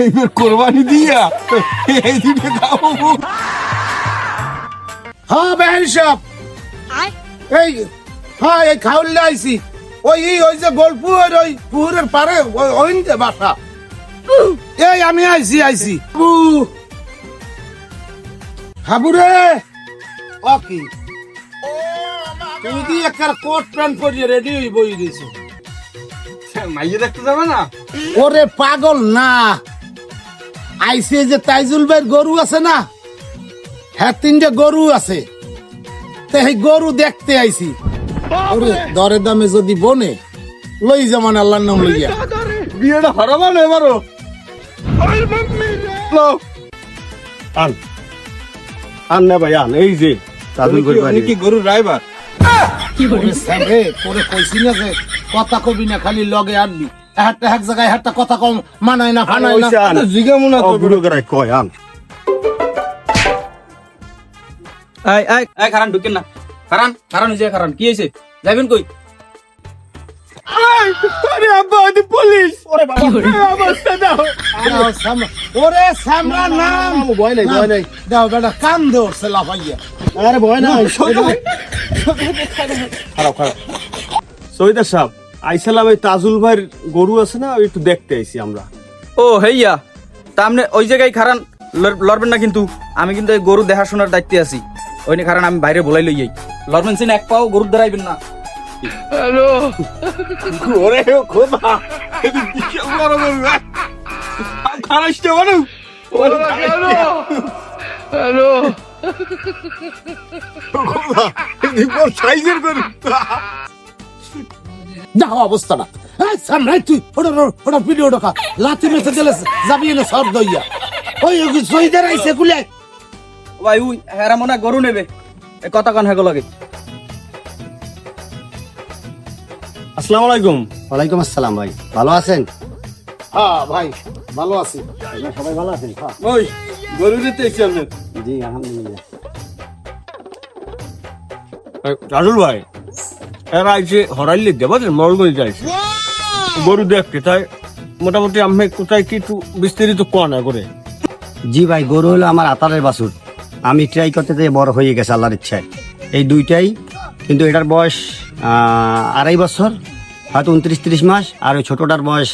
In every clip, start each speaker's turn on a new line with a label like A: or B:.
A: এইবার কোরবানি দিয়া এই দুটো খাবো।
B: হ্যাঁ বেহেন সাহেব, এই হ্যাঁ এই খাউলে আইছি। ওই ওই যে গোলপুর ওই পুকুরের পারে ওই যে বাসা। এই আমি আইছি হাবু রে। ও কি তুই কি একটা কোট প্যান্ট পরিয়ে রেডি হয়ে বই গেছো?
A: মাইয়ে দেখতে যাবে না?
B: ওরে পাগল না, আইসে যে তাইজুল ভাইয়ের গরু আছে না, হ্যাঁ 3টে গরু আছে, তো এই গরু দেখতে আইছি। ওরে দরে দামে যদি বনে লই যেমন আল্লাহর নাম লইয়া।
A: বিয়েটা হারাবা না এবারও।
C: আন আন না ভাই আন, এই যে তাজুল
A: উনি কি গরুর ড্রাইভার?
B: ওরে সামনে পরে কইছি না যে কথা কবি না, খালি লগে আনবি। একটা এক জায়গায় একটা কথা কম মানায় না ফানায় না।
A: জিগা মনে
C: বুড়ো গরাই কয় আন।
D: খারান ঢুকেন না, খারান হয়েছে, খারান কি হয়েছে, যাবেন কই?
A: আরে আব্বা ওই পুলিশ।
C: ওরে বাবা
A: অবস্থা দাও।
B: ওরে সামরা নাম
C: ভয় নাই ভয় নাই।
B: দাও বেটা কান ধরছে লাফাইয়া।
C: আরে ভয় নাই। খারাপ খারাপ। সৈয়দ সাহেব আইসালাম, এই তাজুল ভাইয়ের গরু আছে না, ওই একটু দেখতে আইছি আমরা।
D: ও হেইয়া, তা আপনি ওই জায়গায় খারান লড়বেন না কিন্তু, আমি কিন্তু এই গরু দেখাশোনার দায়িত্বে আছি। ওই নিয়ে খারান আমি বাইরে বলাই লই যাই, লড়বেন সিন এক পাও গরু দাঁড়াইবেন না।
A: ওরে খোদা, এটা কি বড় গরু? খারাইতে বড়। ওরে হ্যালো খোদা, এই বড় সাইজের গরু।
B: দেখো অবস্থাটা। এই সামরাই তুই ওটা ভিডিও ঢোকা লাথি মেসে দিলে যাবি না সব দইয়া। ওই শহীদের আইসে কুলে
D: ভাই উই হেরা মনে হয় গরু নেবে, এই কথা কান হেগো লাগে।
C: আসসালামু আলাইকুম।
E: ওয়ালাইকুম আসসালাম ভাই, ভালো আছেন?
B: হ্যাঁ ভাই ভালো আছি।
E: সবাই ভালো আছেন?
A: ওই গরু নিতে এসেছি আপনার।
E: জি আলহামদুলিল্লাহ।
C: তাজুল ভাই এরা আইছে হরাইলে দেবাদের মরগঞ্জ যাইছে গরু দেখতে, তাই মোটামুটি আমি কোথায় কি একটু বিস্তারিত কোয়া করে।
E: জি ভাই, গরু হলো আমার আতারের বাছুর। আমি ট্রাই করতে যেয়ে বড় হয়ে গেছে আল্লাহর ইচ্ছায়। এই দুইটাই, কিন্তু এটার বয়স 2.5 বছর, হয়তো 29-30 মাস, আর ওই ছোটটার বয়স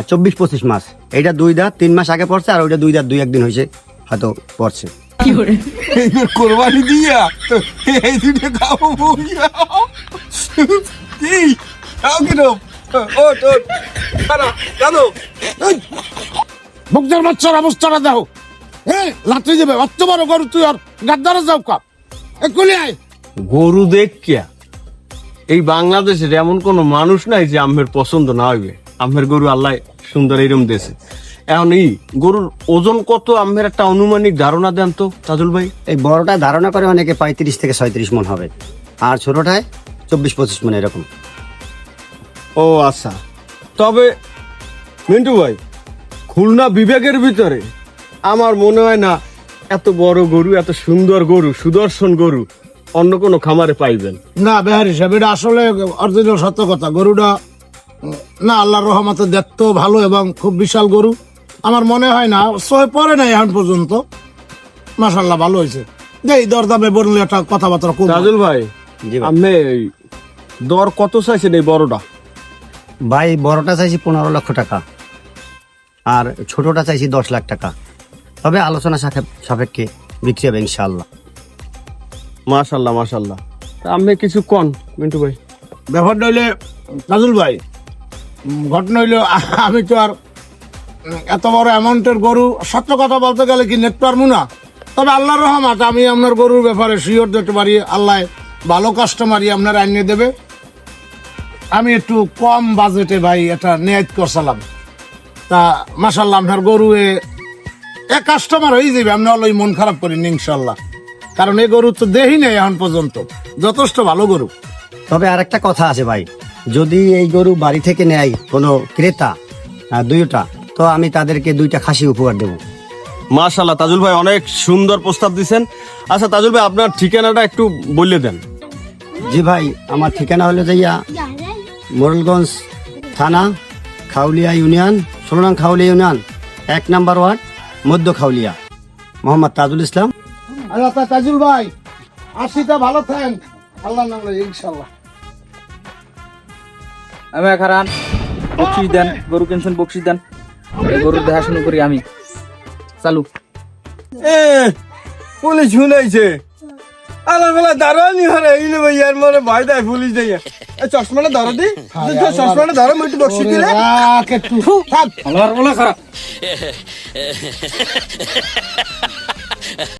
E: 24-25 মাস। এইটা 2 দাঁত 3 মাস আগে পড়ছে, আর ওইটা 2 দাঁত 2-1 দিন হয়েছে হয়তো পড়ছে।
A: এইবার কোরবানি দিয়া এই দুটো খাবো। কি খাও কিরম? ও তো জানো
B: মুখদের বাচ্চার অবস্থাটা দেখো। লাথি দেবে অত বড় গরু, তুই আর গাদ্দারে যাও কা কুলে আয়।
C: গরু দেখিয়া এই বাংলাদেশের এমন কোন মানুষ নাই যে আমের পছন্দ না হইবে। আমের গরু আল্লাহ সুন্দর এইরকম দেশে। এখন এই গরুর ওজন কত, আমের একটা আনুমানিক ধারণা দেন তো তাজুল ভাই।
E: এই বড়টায় ধারণা করে অনেকে 35 থেকে 37 মন হবে, আর ছোটটায় 24-25 মন এরকম।
C: ও আচ্ছা, তবে মিন্টু ভাই খুলনা বিভাগের ভিতরে আমার মনে হয় না এত বড় গরু, এত সুন্দর গরু, সুদর্শন গরু অন্য কোনো খামারে পাইবেন
B: না বেহারি সাহেব, এটা আসলে অরিজিনাল সত্য কথা। গরুটা না আল্লাহর রহমতে দেখতেও ভালো এবং খুব বিশাল গরু। আমার মনে হয় না সহে পড়ে নাই এখন পর্যন্ত। মাশাআল্লাহ ভালো হয়েছে। এই দরদামে বললে একটা কথাবার্তা খুব।
C: তাজুল ভাই
E: জি ভাই।
C: আপনি এই দর কত চাইছেন এই বড়টা?
E: ভাই বড়টা চাইছি 15 লক্ষ টাকা, আর ছোটটা চাইছি 10 লাখ টাকা। তবে আলোচনা সাপেক্ষে বিক্রি হবে ইনশাআল্লাহ।
C: মাশাল্লাহ মাশাল্লাহ। আপনি কিছু কন মিন্টু ভাই।
B: ব্যাপারটা হইলে নাজুল ভাই, ঘটনা হইলো আমি তো আর এত বড় অ্যামাউন্টের গরু সত্য কথা বলতে গেলে কি নেট পারবো না। তবে আল্লাহর রহমত আমি আপনার গরুর ব্যাপারে শিওর দিতে পারি, আল্লাহ ভালো কাস্টমারই আপনার আনিয়ে দেবে। আমি একটু কম বাজেটে ভাই এটা নিয়াত করছিলাম, তা মাশাল্লাহ আপনার গরু এ কাস্টমার হয়ে যাবে। আপনি অলই মন খারাপ করেন ইনশাল্লাহ, কারণ এই গরু তো দেহি নেই এখন পর্যন্ত, যথেষ্ট ভালো গরু।
E: তবে আরেকটা কথা আছে ভাই, যদি এই গরু বাড়ি থেকে নেয় কোনো ক্রেতা দুইটা, তো আমি তাদেরকে 2টা খাসি উপহার দেবো।
C: মাশাল্লাহ তাজুল ভাই অনেক সুন্দর প্রস্তাব দিচ্ছেন। আচ্ছা তাজুল ভাই আপনার ঠিকানাটা একটু বলে দেন।
E: জি ভাই, আমার ঠিকানা হলো যাইয়া মোড়লগঞ্জ থানা, খাউলিয়া ইউনিয়ন, 16 নং খাউলিয়া ইউনিয়ন, 1 নাম্বার ওয়ার্ড মধ্য খাউলিয়া, মোহাম্মদ তাজুল ইসলাম।
B: আল্লাহ তাজুল ভাই আসিটা ভালো থাকেন, আল্লাহ নাম লই ইনশাআল্লাহ।
D: আমি খারান বকশিস দেন, গরু কিনছেন বকশিস দেন, এই গরুর দেখাশোনা করি আমি। চালু।
C: এ পুলিশ শুনাইছে আলার বেলা দাঁড়ানি হরে ইলে ভাই আর মনে ভয় দেয় পুলিশ দেয়। চশমাটা ধরো দি, চশমাটা ধরো মই একটু বকশি দিলে।
B: একটু থাক।
D: আমার বলা খারাপ।